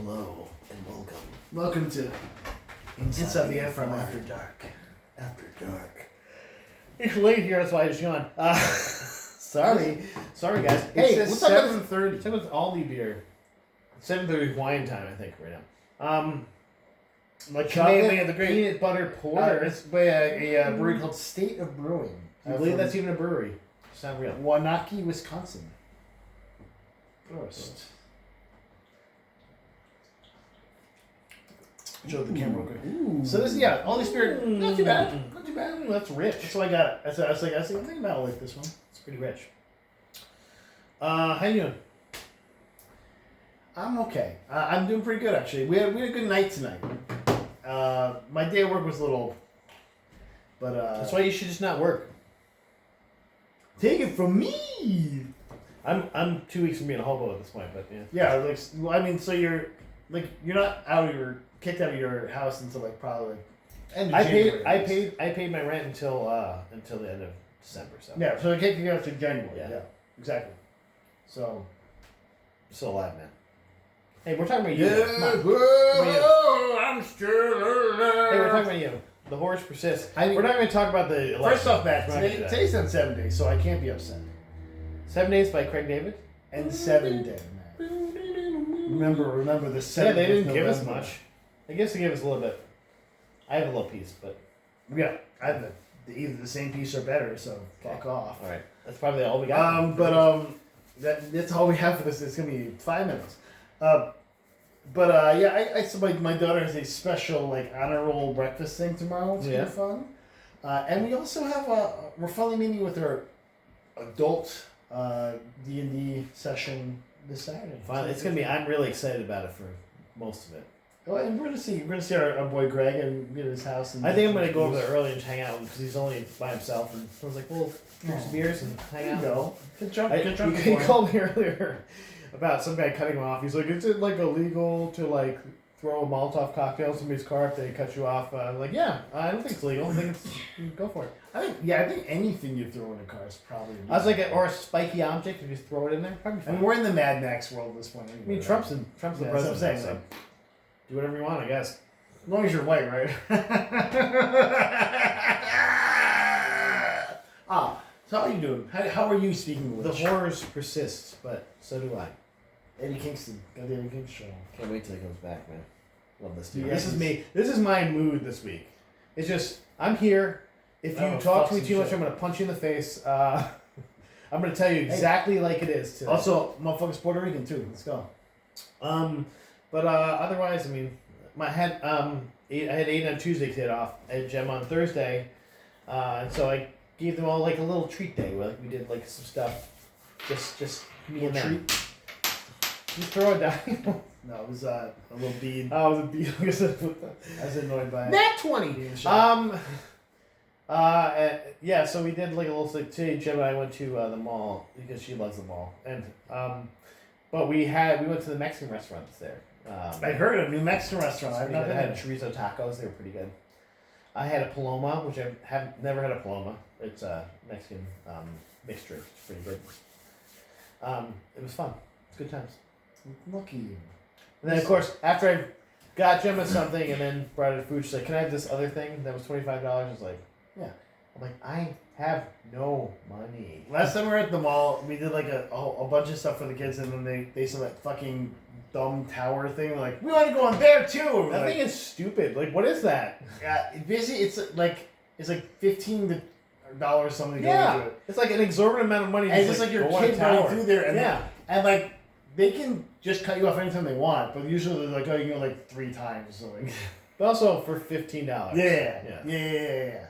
Hello and welcome. Welcome to Inside the from F1. After Dark. After Dark. It's late here, that's why I just yawned. Sorry guys. Hey, It's what's up 7:30. It's with Aldi beer. 7:30 Hawaiian time, I think, right now. Like Chocolate the great peanut butter porter. It's by a brewery called State of Brewing. I believe that's even a brewery. It's not real. Wanaki, Wisconsin. First. Show the camera real quick. Ooh. So this, yeah, Aldi Spirit, not too bad. Not too bad. That's rich. That's why I got it. I was thinking about like this one. It's pretty rich. How you doing? I'm okay. I'm doing pretty good, actually. We had a good night tonight. My day at work was a little... But, That's why you should just not work. Take it from me! I'm 2 weeks from being a hobo at this point, but yeah. Yeah, like, well, I mean, so you're not out of your... kicked out of your house until, like, probably, like, end of January. I paid my rent until the end of December, so. Yeah, so they kicked you out to January. Yeah. Yeah, exactly. So... Still alive, man. Hey, we're talking about you. Come on. Whoa, I'm still alive. Hey, we're talking about you. The horrors persist. We're not going to talk about the election. First off, Matt, We're not gonna do that. today's on 7 days, so I can't be upset. 7 Days by Craig David. And 7 Day, Matt. Remember the 7th. Yeah, they didn't of give us November. much. I guess they gave us a little bit. I have a little piece, but... Yeah, I have either the same piece or better, so fuck off. All right. That's probably all we got. That's all we have for this. It's gonna be 5 minutes. So my daughter has a special like honor roll breakfast thing tomorrow. It's gonna be fun. And we also have we're finally meeting with our adult D&D session this Saturday. Fine. It's gonna be. I'm really excited about it for most of it. Well, and we're gonna see our boy Greg and get his house. And I think I'm gonna go over there early and hang out because he's only by himself. And I was like, "Well, drink some beers and hang out." There you go. Good drunk. He called me earlier about some guy cutting him off. He's like, "Is it like illegal to like throw a Molotov cocktail in somebody's car if they cut you off?" I'm like, "Yeah, I don't think it's legal. I think it's go for it." I think anything you throw in a car is probably. I was like, or a spiky object, if you just throw it in there, probably fine. I mean, we're in the Mad Max world at this point. Anyway, I mean, Trump's the president. That's what I'm saying. So do whatever you want, I guess. As long as you're white, right? So how are you doing? How are you speaking The with? horrors persist, but so do I. Eddie Kingston. Got the Eddie Kingston show. Can't wait till he comes back, man. Love this dude. Yeah, This is me. This is my mood this week. It's just, I'm here. If you talk fuck to me some too much, shit. I'm going to punch you in the face. I'm going to tell you exactly like it is today. Also, motherfucker's Puerto Rican too. Let's go. Otherwise, I mean, I had 8 on Tuesday to get off. I had Gem on Thursday. And so I gave them all like a little treat day where like we did like some stuff. Just me and them. You throw it down. No, it was a little bead. Oh, it was a beat. I was annoyed by it. Nat 20! So we did like a little thing. Today, Jem and I went to the mall because she loves the mall. And, but we went to the Mexican restaurants there. I heard a New Mexican restaurant. I've I never had had. chorizo tacos. They were pretty good. I had a paloma, which I have never had a paloma. It's a Mexican mixed drink. It's pretty good. It was fun. It's good times. Lucky you. And then, of course, after I got Gemma something and then brought her food, she's like, "Can I have this other thing that was $25?" I was like, "Yeah." I'm like, "I have no money." Last time we were at the mall, we did like a bunch of stuff for the kids, and then they saw that fucking dumb tower thing. We're like, we want to go on there too. That thing is stupid. Like, what is that? Yeah, basically, it's like $15 something to go Yeah, into it. it's like an exorbitant amount of money. And it's just like your go on a kid running tower. through there, and yeah, and like they can just cut you off anytime they want, but usually they're like, oh, you can go like 3 times. So like, but also for $15. Yeah.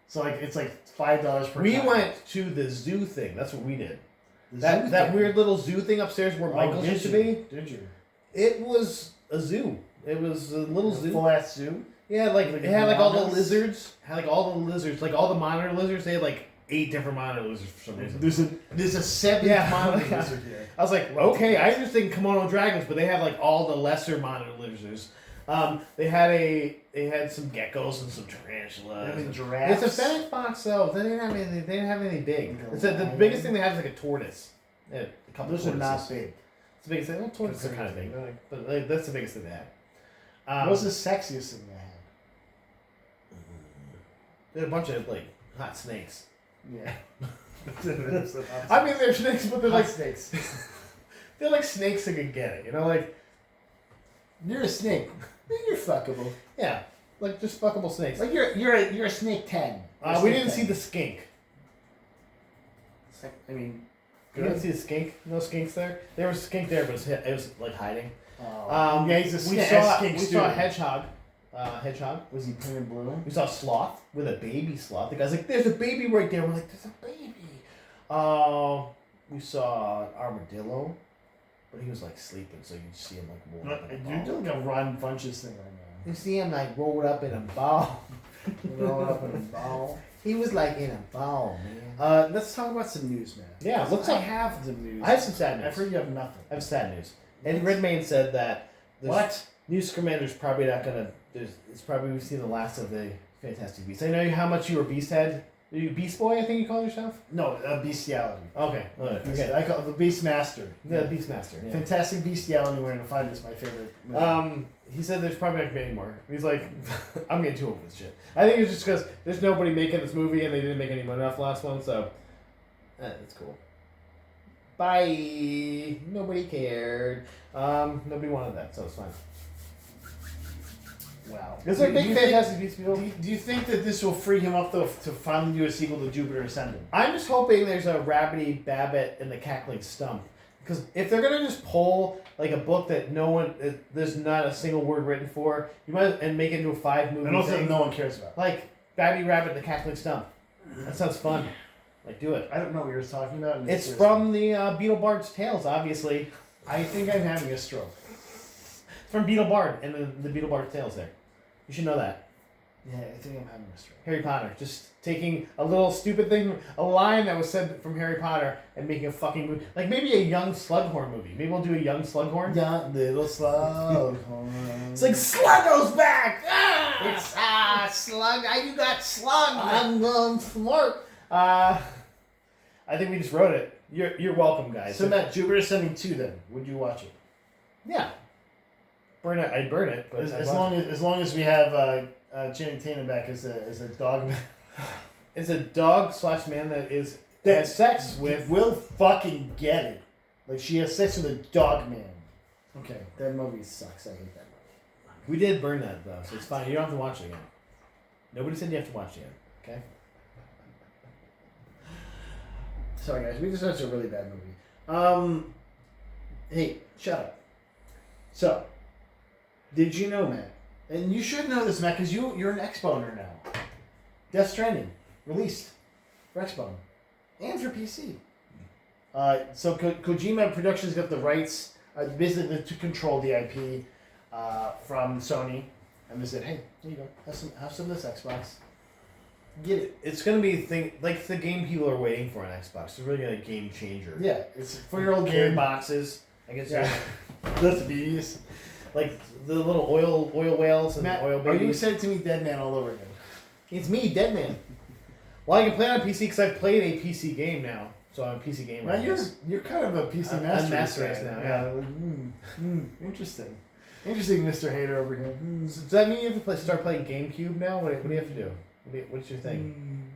So like it's like $5 per. We time. went to the zoo thing. That's what we did. The That zoo that thing. weird little zoo thing upstairs where Michael's used to be. Did you? It was a zoo. It was a little zoo. Full ass zoo. Yeah, like Like it had like all the llamas? lizards. Like all the monitor lizards. They had like 8 different monitor lizards for some reason. There's a 7 monitor lizard here. I was like, okay, I just think Komodo dragons, but they have like all the lesser monitor lizards. They had some geckos and some tarantulas. Having giraffes. It's a fennec fox though. They didn't have anything big. It's the biggest thing they have is like a tortoise. Yeah, a couple Those are tortoises. not big. the biggest thing. Well, tortoises are kind of big, but like, that's the biggest thing they have. What was the sexiest thing they had? There are a bunch of like hot snakes. Yeah. I mean, they're snakes, but they're hot like snakes. They're like snakes that can get it. You know, like you're a snake. You're fuckable. Yeah, like just fuckable snakes. Like you're a snake 10. We didn't see the skink. I mean, you didn't see the skink. No skinks there. There was a skink there, but it was like hiding. Yeah, he's a we skink. saw a hedgehog. Hedgehog. Was he painted blue? We saw a sloth with a baby sloth. The guy's like, "There's a baby right there." We're like, "There's a baby." We saw an armadillo, but he was like sleeping, so you could see him like rolled up in a ball. You're doing a Ron Funches thing right now. You see him like rolled up in a ball. Rolled up in a ball. He was like in a ball, man. Let's talk about some news, man. Yeah, let's talk. I have some news. I have some sad news. I've heard you have nothing. I have sad news. And Redmayne said that what? News Commander's probably not gonna. It's probably we've seen the last of the Fantastic Beasts. I know how much you were Beast Head. Are you Beast Boy? I think you call yourself. No, bestiality. Okay. Okay. I call it the Beast Master. The Beast Master. Yeah. Fantastic bestiality. We're gonna find is my favorite movie. He said there's probably not gonna be any more. He's like, I'm getting too old for this shit. I think it's just because there's nobody making this movie and they didn't make any money off the last one, so that's cool. Bye. Nobody cared. Nobody wanted that, so it's fine. Wow. Is there big Fantastic Beasts people? Do you think that this will free him up though to finally do a sequel to Jupiter Ascending? I'm just hoping there's a Rabbity Babbit and the Cackling Stump. Because if they're gonna just pull like a book that there's not a single word written for, you might and make it into a 5-movie. And also no one cares about. Like Babby Rabbit and the Cackling Stump. That sounds fun. Like do it. I don't know what you're talking about. It's from the Beetle Bard's Tales, obviously. I think I'm having a stroke. It's from Beetle Bard and the Beetle Bard's Tales there. You should know that. Yeah, I think I'm having a stroke. Harry Potter. Just taking a little stupid thing, a line that was said from Harry Potter, and making a fucking movie. Like maybe a young Slughorn movie. Maybe we'll do a young Slughorn. Young little Slughorn. It's like Sluggo's back! Ah! It's Slug. You got Slug. I'm smart. I think we just wrote it. You're welcome, guys. So Matt, Jupiter Ascending 2 then. Would you watch it? Yeah. Burn it. I'd burn it, but as long as we have Channing Tatum back as a dog man. It's a dog / man that has sex with. Will fucking get it. Like she has sex with a dog man. Okay, that movie sucks. I hate that movie. We did burn that though, so it's fine. You don't have to watch it again. Nobody said you have to watch it again. Okay. Sorry guys, we just watched a really bad movie. Hey, shut up. So, did you know, Matt? And you should know this, Matt, because you're an Xboner now. Death Stranding, released for Xbone and for PC. So Kojima Productions got the rights, basically to control the IP from Sony, and they said, "Hey, here you go, have some of this Xbox. Get it." It's gonna be the thing like the game people are waiting for on Xbox. It's really a game changer. Yeah, it's for your old gear game. boxes. I guess. Yeah, that's bees. Like the little oil whales and Matt, oil are babies. you excited to meet Dead Man all over again? It's me, Dead Man. Well, I can play on PC because I've played a PC game now, so I'm a PC gamer. Now you're kind of a PC master. I'm master race now. Yeah. Interesting, Mr. Hater over here. So does that mean you have to start playing GameCube now? What do you have to do? What's your thing?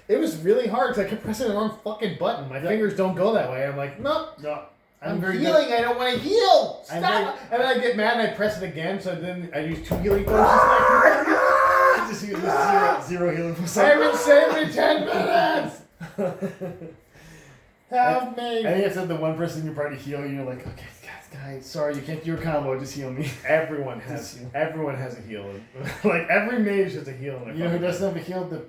It was really hard because I kept pressing the wrong fucking button. My fingers don't go that way. I'm like, nope. No. I'm healing. I don't want to heal. Stop. Very... And then I get mad and I press it again. So then I use 2 healing potions. Just use zero healing potions. I've been saving 10 minutes. Help me. I think it's the one person in your party heal you. You're like, okay, guys, sorry, you can't do your combo. Just heal me. Everyone has a heal. Like every mage has a heal. You know who doesn't have a heal? The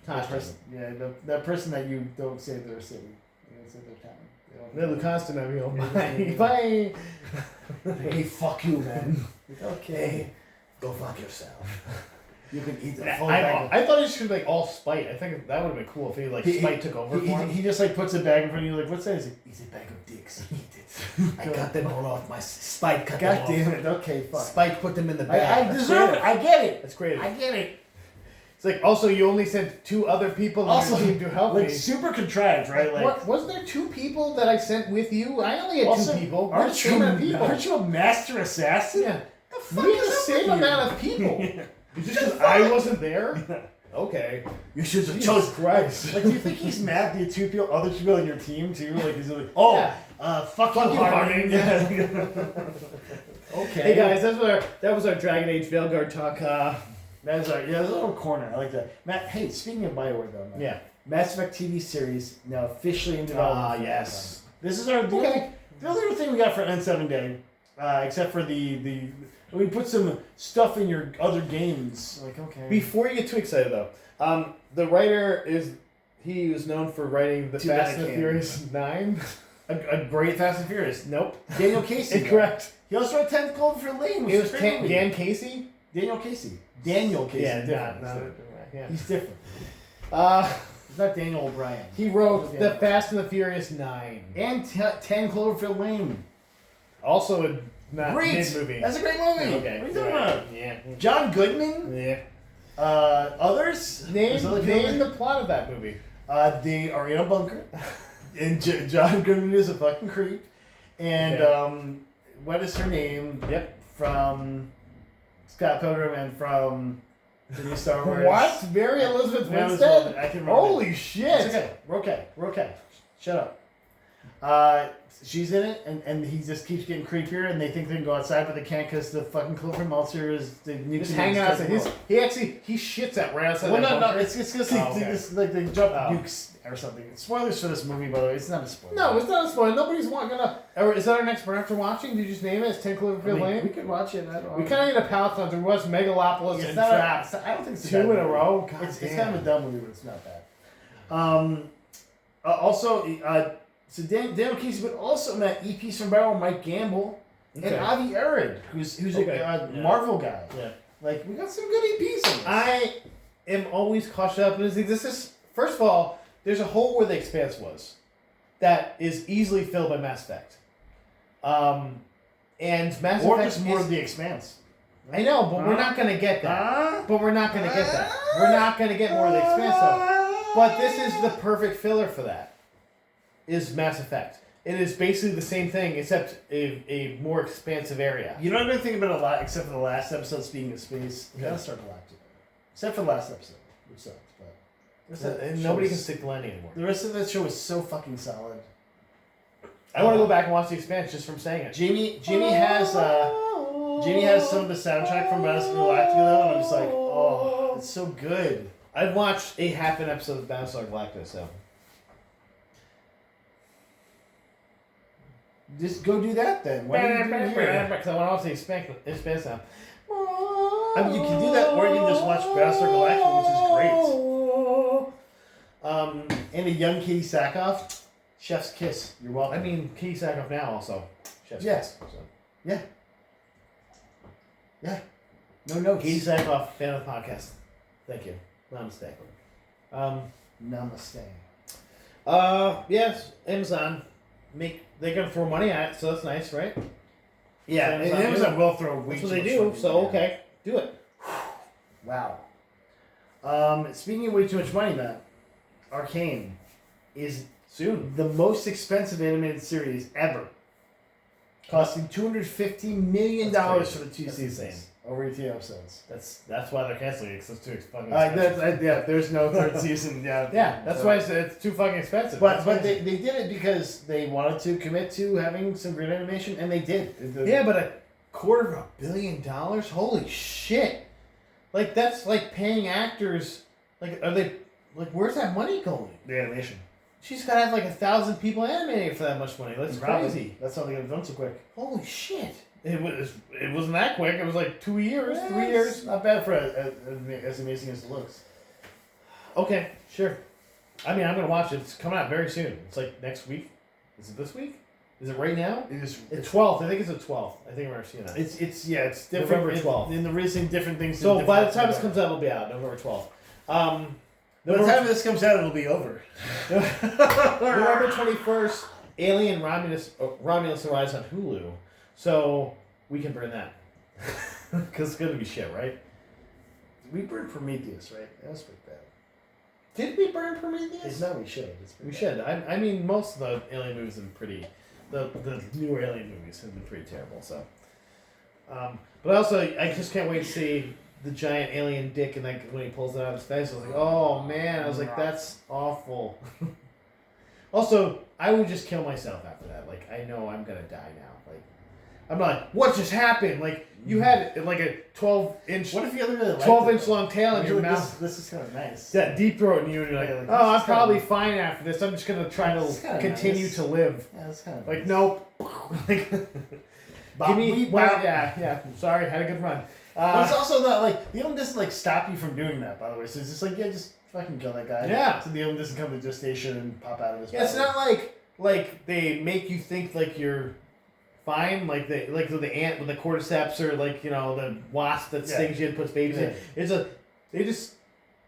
person. Yeah, that person that you don't say their city. You don't say their town. No, the constant have heal. Bye. Hey, fuck you, man. Okay, go fuck yourself. You can eat the full bag. I thought it should be like all Spite. I think that would have been cool if Spite took over for him. He just like puts a bag in front of you, like, what's that? He's like, it's a bag of dicks. Eat it. I got them all off my Spite. Cut God them damn off. it. Okay, fuck. Spite put them in the bag. I deserve it. I get it. That's great. I get it. It's like, also, you only sent 2 other people on your team to help me. Super contrived, right? Like, wasn't there 2 people that I sent with you? I only had 2 people. Aren't you a master assassin? Yeah. The fuck we had the same amount of people. Just because I wasn't there? Okay. You should have chosen Christ. Like, do you think he's mad that you have other people on your team too? Like, he's like, fuck you, Harding. Okay. Hey guys, that was our Dragon Age Veilguard talk. That's a little corner. I like that. Matt, hey, speaking of BioWare though, Matt, yeah. Mass Effect TV series now officially in development. Yes. This is the only thing we got for N7 Day, except for the we put some stuff in your other games. Like, okay. Before you get too excited though, the writer he was known for writing the Fast and the Furious 9. A great Fast and Furious. Nope. Daniel Casey. Incorrect. He also wrote 10th Cloverfield Lane. It was Dan Casey? Daniel Casey. Daniel Casey. Yeah, He's different. He's not Daniel O'Brien. He wrote the Fast and the Furious 9. And 10 Cloverfield Lane. Also a great movie. That's a great movie. Okay. What are you talking about? Yeah. John Goodman? Yeah. Others? Name the plot of that movie. They are in a bunker. And John Goodman is a fucking creep. And what is her name? Yep. From Scott Pilgrim and from the new Star Wars. What? Mary Elizabeth Winstead? I can remember. Holy shit. It's okay. We're okay. Shut up. She's in it, and he just keeps getting creepier, and they think they can go outside, but they can't because the fucking Clover Meltzer is the nuclear. Just hang out. He shits at right outside. Well, no, it's because they jump nukes or something. Spoilers for this movie, by the way. It's not a spoiler. No, it's not a spoiler. Nobody's gonna. Is that our next one after watching? Did you just name it as 10 Cloverfield Lane? We could watch it. I don't know. We kind of need a palate cleanser. We watched Megalopolis and Trapped. I don't think it's 2 in a row. It's kind of a dumb movie, but it's not bad. Also, so Daniel Casey, but also Matt EPs from Barrel, Mike Gamble, and Avi Arad, who's a Marvel guy. Yeah. Like, we got some good EPs in this. I am always cautious up. This is, first of all, there's a hole where the Expanse was that is easily filled by Mass Effect. And Mass Effect or just more of the Expanse. I know, but we're not going to get that. We're not going to get more of the Expanse, though. But this is the perfect filler for that. Is Mass Effect. It is basically the same thing, except a more expansive area. You know what I've been thinking about a lot, except for the last episode, speaking of space? We gotta start Galactica. Except for the last episode, which sucked, but... nobody can stick the landing anymore. The rest of that show was so fucking solid. I want to go back and watch the Expanse just from saying it. Jamie has some of the soundtrack from Battlestar Galactica, though, and I'm just like, oh, it's so good. I've watched a half an episode of Battlestar Galactica, so... Just go do that then. Why are you doing here? Because I want to watch the Expanse now. I mean, you can do that, or you can just watch Battlestar Galactica, which is great. And a young Katie Sackhoff, Chef's Kiss. You're welcome. I mean, Katie Sackhoff now also. Chef's Kiss. So. Yeah. No notes. Katie Sackhoff, fan of the podcast. Thank you. Namaste. Namaste. Yes, Amazon. They're gonna throw money at it, so that's nice, right? Yeah, Amazon will throw way That's too what they much do. money. So okay, do it. Wow. Speaking of way too much money, Matt, Arcane is Soon the most expensive animated series ever, costing $250 million for the 2 seasons over 18 episodes. That's why they're canceling it, because it's too fucking expensive. There's no third season. Yeah, that's why it's too fucking expensive. But they did it because they wanted to commit to having some great animation, and they did. But $250 million? Holy shit! Like, that's like paying actors. Like, are they like, where's that money going? The animation. She's gotta have like 1,000 people animating for that much money. That's crazy. That's how they got done so quick. Holy shit! It wasn't that quick. It was like 2 years, 3 years. Not bad for as amazing as it looks. Okay, sure. I mean, I'm gonna watch it. It's coming out very soon. It's like next week. Is it this week? Is it right now? It's 12th. I think it's the 12th. I think we're seeing that. It's different. November 12th. And the reason different things. So by the time this comes out, it'll be out November 12th. By the time this comes out, it'll be over. November 21st, Alien Romulus arrives on Hulu, so we can burn that because it's gonna be shit, right? We burned Prometheus, right? That was pretty bad. Did we burn Prometheus? No, we should. We should. I mean, most of the Alien movies have been pretty. The newer Alien movies have been pretty terrible. So, but also I just can't wait to see the giant alien dick and like when he pulls it out of his face. I was like, oh man! I was like, that's awful. Also, I would just kill myself after that. Like, I know I'm gonna die now. Like, I'm not like, what just happened? Like, you had like a 12-inch. What if you really like 12-inch long tail in your like, mouth? This is kind of nice. That deep throat in you, and you're like, like, oh, I'm probably fine after this. I'm just gonna try to continue nice. to live. Yeah, that's kind of Like, nice. nope. Like, give me one. Yeah. Sorry, had a good run. But it's also not like the alien doesn't like stop you from doing that. By the way, so it's just like just fucking kill that guy. Yeah. So the alien doesn't come to the station and pop out of his. Yeah, it's not like they make you think like you're fine, like the ant with the cordyceps or like the wasp that stings you and puts babies in. They just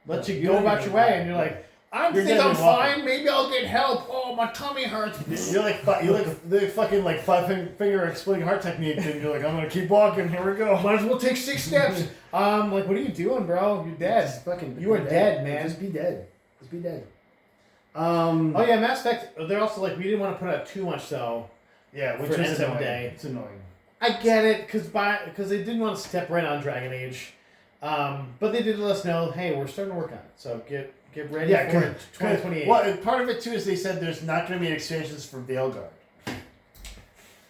let you go about your way, and you're like, I think I'm fine. Maybe I'll get help. Oh, my tummy hurts. You're like the fucking like finger exploding heart technique, and you're like, I'm gonna keep walking. Here we go. Might as well take 6 steps. Like, what are you doing, bro? You're dead. You are dead, man. Just be dead. Just be dead. Oh yeah, Mass Effect. They're also like, we didn't want to put out too much though. Yeah, which for is end of annoying. day. It's annoying. I get it, because they didn't want to step right on Dragon Age, but they did let us know, hey, we're starting to work on it. So get ready for it. 2028. Well, part of it too is they said there's not going to be expansions for Veilguard.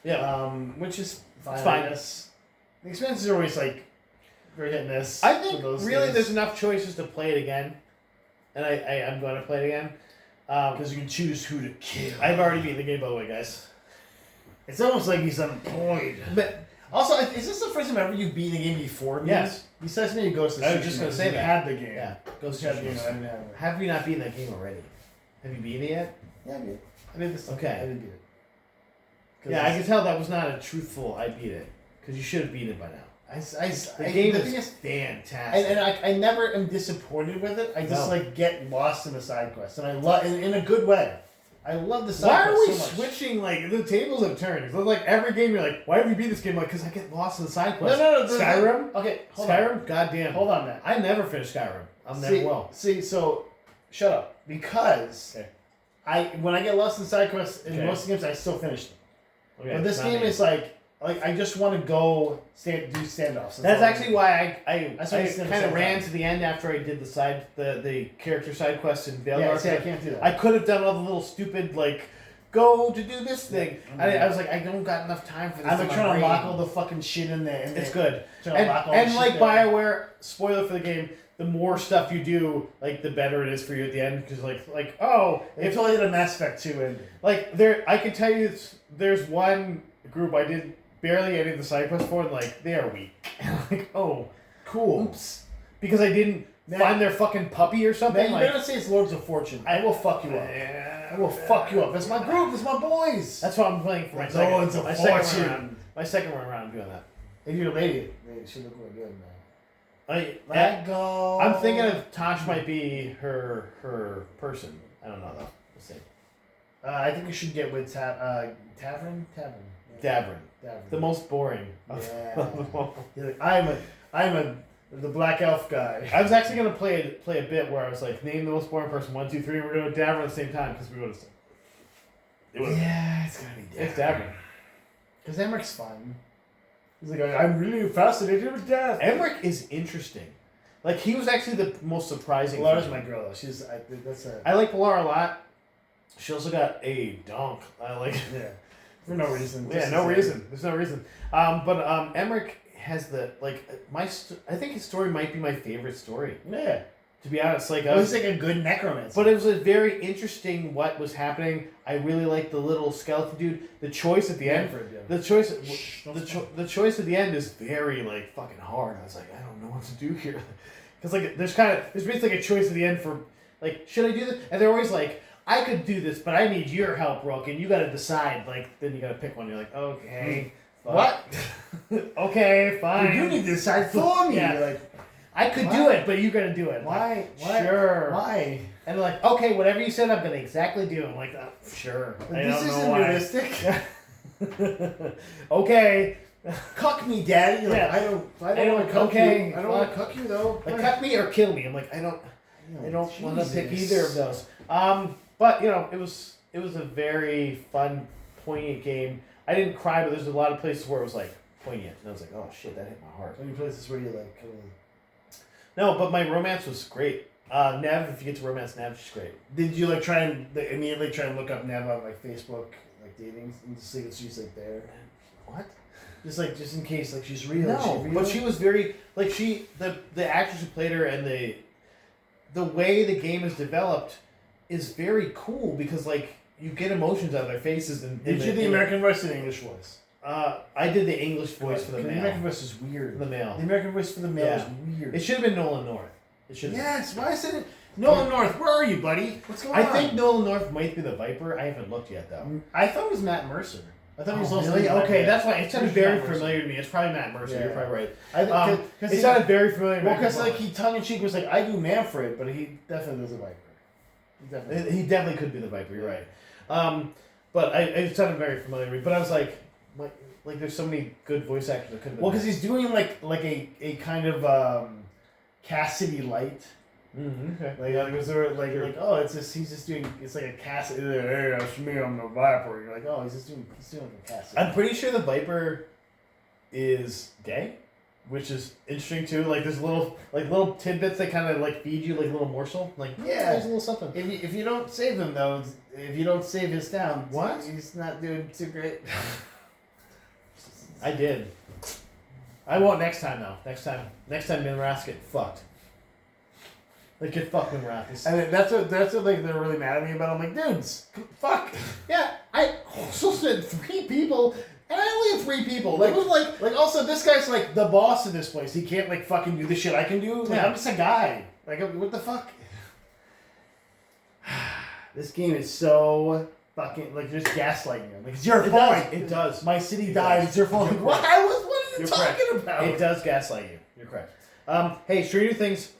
Yeah. Which is fine. It's fine. I guess. The expansions are always like very hit and miss. I think really days. there's enough choices to play it again, and I'm going to play it again. Because you can choose who to kill. I've already beaten the game, by the way, guys. It's almost like he's unemployed. But also, is this the first time ever you've beaten the game before? Yes. Besides maybe Ghost of I was just going to say that. You had the game. Yeah. Ghost of Tsushima. Have you not beaten that game already? Have you beaten it yet? Yeah, I did. I did this. Okay. I did beat it. Yeah, I can tell that was not a truthful I beat it. Because you should have beaten it by now. The game is fantastic. And I never am disappointed with it. I just get lost in the side quest. And I love in a good way. I love the side quest so much. Why are we switching, like, the tables have turned? It's like every game you're like, why have you beat this game? Like, because I get lost in the side quest. No. Skyrim? Okay, Skyrim? Goddamn. Hold on, man. I never finished Skyrim. Never will. See, so, shut up. Because when I get lost in side quests, in most games, I still finish them. Okay, but this game is like I just want to go do standoffs. That's actually why I kind of ran time. to the end after I did the character side quests in Veilguard. Yeah, see, I can't do that. I could have done all the little stupid go to do this thing. I was like, I don't got enough time for this. I'm trying to unlock all the fucking shit in there. It's good. And like BioWare, spoiler for the game, the more stuff you do, like the better it is for you at the end. Because it's totally a Mass Effect 2 ending. I can tell you, there's one group I did barely any of the side quests for, and they are weak. Like, oh, cool. Oops. Because I didn't find their fucking puppy or something. Man, you better say it's Lords of Fortune. I will fuck you up. I will fuck you up. It's my group. It's my boys. That's what I'm playing for my Lords of Fortune. My second run around, I'm doing that. If you're a lady, she look really good, man. Let go. I'm thinking of Tosh might be her person. I don't know though. We'll see. I think you should get with Tavern. Davrin. The most boring. Yeah. I'm the black elf guy. I was actually gonna play a bit where I was like, name the most boring person. 1, 2, 3. We're gonna Davrin at the same time because we would have. Yeah, it's gonna be Davrin. It's Davrin. Because Emmerich's fun. He's like, I'm really fascinated with death. Emmerich is interesting. Like, he was actually the most surprising. Pilara's my girl, though. I like Pilar a lot. She also got a donk. Yeah. For no reason. Yeah, no reason. There's no reason. But Emmerich has I think his story might be my favorite story. Yeah. To be honest, it was like a good necromancer. But it was a very interesting what was happening. I really liked the little skeleton dude. The choice at the end. The choice at the end is very fucking hard. I was like, I don't know what to do here. Because there's basically a choice at the end for should I do this? And they're always like, I could do this, but I need your help, Rook, and you got to decide. Then you got to pick one. You're like, okay, what? Okay, fine. You need to decide for me. Yeah. I could do it, but you got to do it. Why? Sure. Why? And they're like, okay, whatever you said, I'm gonna exactly do. I'm like, sure. This isn't realistic. Okay. cuck me, daddy. Like, I don't want to cuck you. I don't want to cuck you though. Like cuck me or kill me. I'm like, I don't want to pick either of those. But it was a very fun, poignant game. I didn't cry, but there's a lot of places where it was like poignant, and I was like, oh shit, that hit my heart. Any places where you like? No, but my romance was great. Nev, if you get to romance Nev, she's great. Did you like try and immediately try and look up Nev on like Facebook, like dating, and see if she's like there? What? Just in case, like she's real. No, but she was very like the actress who played her and the way the game is developed is very cool because like you get emotions out of their faces. And did you the American voice or the English voice? I did the English voice for the male. The American voice is weird. For the male. The American voice for the male is weird. It should have been Nolan North. It should. Yes. Why is it Nolan North? Where are you, buddy? What's going on? I think Nolan North might be the Viper. I haven't looked yet though. I thought it was Matt Mercer. I thought he was also really? Okay, that's why it sounded very familiar to me. It's probably Matt Mercer. Yeah. You're probably right. It sounded very familiar. Well, because like he tongue in cheek was like, I do Manfred, but he definitely was a Viper. He definitely could be the Viper. You're right. But it sounded very familiar to me. But I was like there's so many good voice actors that could have been. Well, because he's doing like a kind of Cassidy light. Mm-hmm. Okay. Like oh, it's just he's just doing it's like a Cassidy. Hey, that's me. I'm the Viper. You're like, oh, he's doing a Cassidy. I'm pretty sure the Viper is gay, which is interesting too. Like there's little tidbits that kind of like feed you like a little morsel. Like there's a little something. If you don't save him though, if you don't save his town, what? He's not doing too great. I did. I won't next time though. Next time, Minras get fucked. Like get fucked Minras. And that's what like they're really mad at me about. I'm like, dudes, fuck. Yeah, I also said 3 people, and I only had 3 people. Like, it was like also this guy's like the boss of this place. He can't like fucking do the shit I can do. Like I'm just a guy. Like what the fuck? This game is so fucking like just gaslighting you. Like it's your fault. It does. My city died. It's your fault. Like, what are you talking about? It does gaslight you. You're correct. Hey, Stranger Things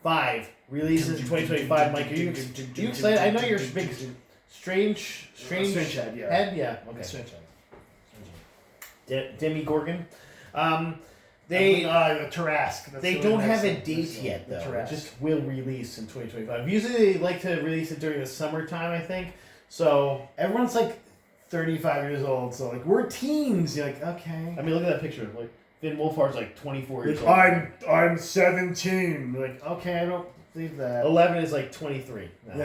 5 releases in 2025. Mike, are you excited? I know you're a big strange head. Yeah. Head, yeah. Okay. Strange head. Demi Gorgon. The Tarrasque. They don't have a date yet, though. It just will release in 2025. Usually, they like to release it during the summertime, I think. So everyone's like 35 years old. So like we're teens. You're like, okay. I mean, look at that picture. Like Finn Wolfhard's like 24 years old. I'm 17. You're like, okay, I don't believe that. 11 is like 23. No,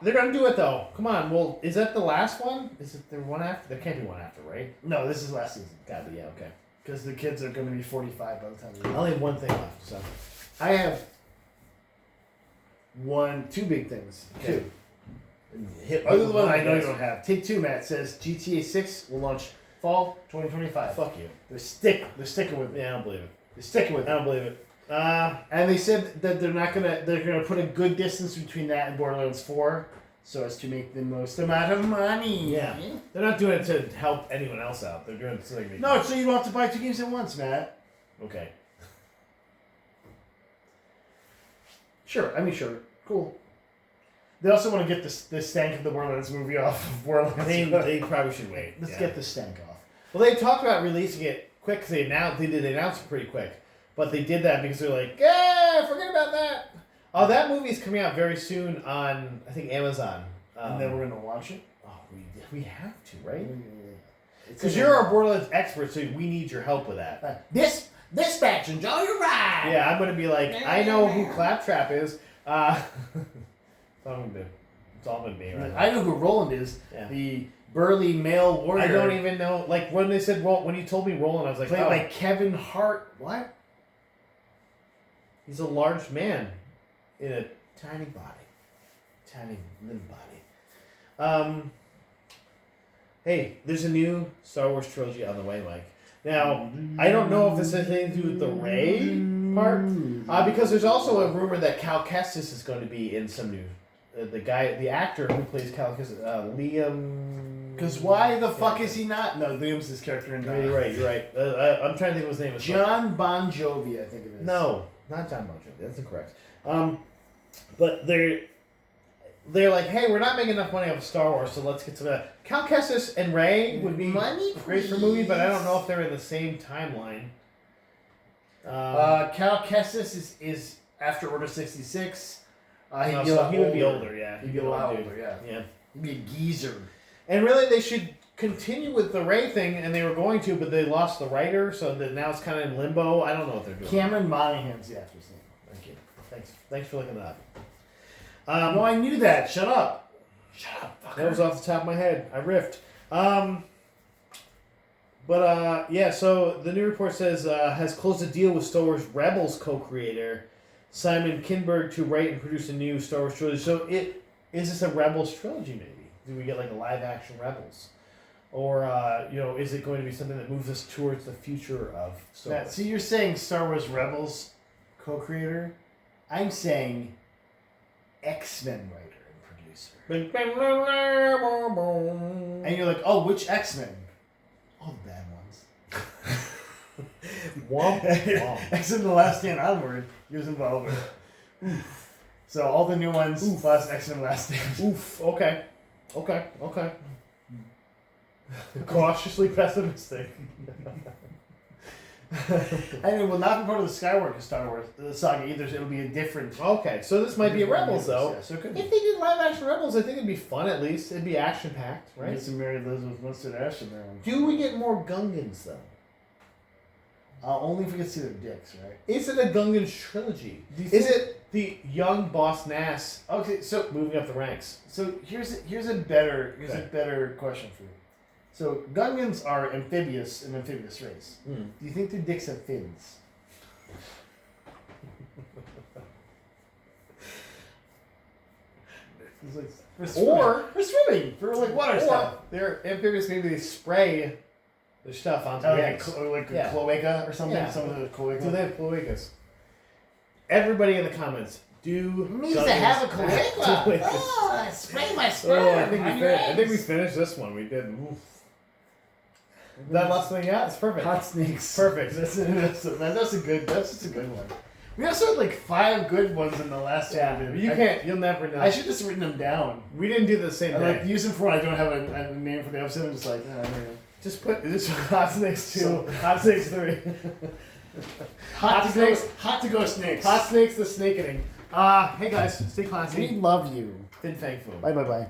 they're gonna do it though. Come on. Well, is that the last one? Is it there one after? There can't be one after, right? No, this is last season. Gotta be, yeah, okay. Because the kids are gonna be 45 by the time. I only have one thing left. So I have two big things. Okay. Two. Other than one I know you don't have. Take 2, Matt says GTA 6 will launch fall 2025. Fuck you. They're sticking with it. Yeah, I don't believe it. They're sticking with it. I don't believe it. And they said that they're gonna put a good distance between that and Borderlands 4, so as to make the most amount of money. Yeah, they're not doing it to help anyone else out. They're doing it so they can make money. So you don't have to buy 2 games at once, Matt. Okay. Sure. Cool. They also want to get the stank of the Borderlands movie off of Borderlands. They probably should wait. Let's get the stank off. Well, they talked about releasing it quick because they did announce it pretty quick. But they did that because they're like, yeah, forget about that. Oh, that movie's coming out very soon on, I think, Amazon. And then we're going to watch it? Oh, we have to, right? Because you're our Borderlands expert, so we need your help with that. Dispatch, enjoy your ride! Yeah, I'm going to be like, I know who Claptrap is. That's all I'm going to do. That's all I'm going to be, right? I know who Roland is. Yeah. The burly male warrior. I don't even know. Like, when they said, when you told me Roland, I was like, played by Kevin Hart. What? He's a large man in a tiny body. Tiny little body. Hey, there's a new Star Wars Trilogy on the way, Mike. Now, I don't know if this has anything to do with the Rey part, because there's also a rumor that Cal Kestis is going to be in some new... the actor who plays Cal Kestis, Liam... Because why the fuck is he not? No, Liam's his character in... You're right. I'm trying to think of his name. John Bon Jovi, I think it is. No. Not John Bon Jovi. That's incorrect. But they're they're like, hey, we're not making enough money off of Star Wars, so let's get to that. Cal Kestis and Rey would be money, great for movie, but I don't know if they're in the same timeline. Cal Kestis is after Order 66. He would be older, yeah. He'd be a lot older, yeah. Yeah. He'd be a geezer. And really, they should continue with the Rey thing, and they were going to, but they lost the writer, so that now it's kind of in limbo. I don't know what they're doing. Cameron Monaghan's the actor's name. Thank you. Thanks for looking that up. No, I knew that. Shut up. Shut up, fucker. That was off the top of my head. I riffed. Yeah, so the new report says has closed a deal with Star Wars Rebels co-creator Simon Kinberg to write and produce a new Star Wars trilogy. So is this a Rebels trilogy maybe? Do we get like a live action Rebels? Or, is it going to be something that moves us towards the future of Star Wars? So you're saying Star Wars Rebels co-creator? I'm saying X-Men writer and producer. And you're like, oh, which X-Men? All the bad ones. Womp, womp. X-Men The Last Stand onward, he was involved with. So all the new ones plus X-Men Last Stand. Oof, okay. Cautiously pessimistic. And it will not be part of the Skywalker Star Wars saga either. So it'll be a different. Okay, so this might be a Rebels though. Yeah, so it could if they did live action Rebels, I think it'd be fun at least. It'd be action packed, right? Get some Mary Elizabeth Winstead Ashton there. Do we get more Gungans though? Only if we get to see their dicks, right? Is it a Gungan trilogy? Is it the young Boss Nass? Okay, so moving up the ranks. So here's a better question for you. So Gungans are an amphibious race. Do you think their dicks have fins? For swimming, for like water stuff. They're amphibious. Maybe they spray the stuff onto the eggs. Like a cloaca or something. Yeah. Some of the cloaca. Do they have cloacas? Everybody in the comments, needs to have a cloaca. Oh, spray my sperm. I think we finished this one. We did. Oof. That last thing, yeah, it's perfect. Hot snakes. Perfect. That's a good one. We also had like 5 good ones in the last one. You'll never know. I should have just written them down. We didn't do the same thing. Like use them for when I don't have a name for the episode. I'm just like, just put this Hot Snakes 2, Hot Snakes 3. Hot to go snakes. Hot Snakes the Snakening. Hey guys, stay classy. We love you. Fing Fan Fum. Bye.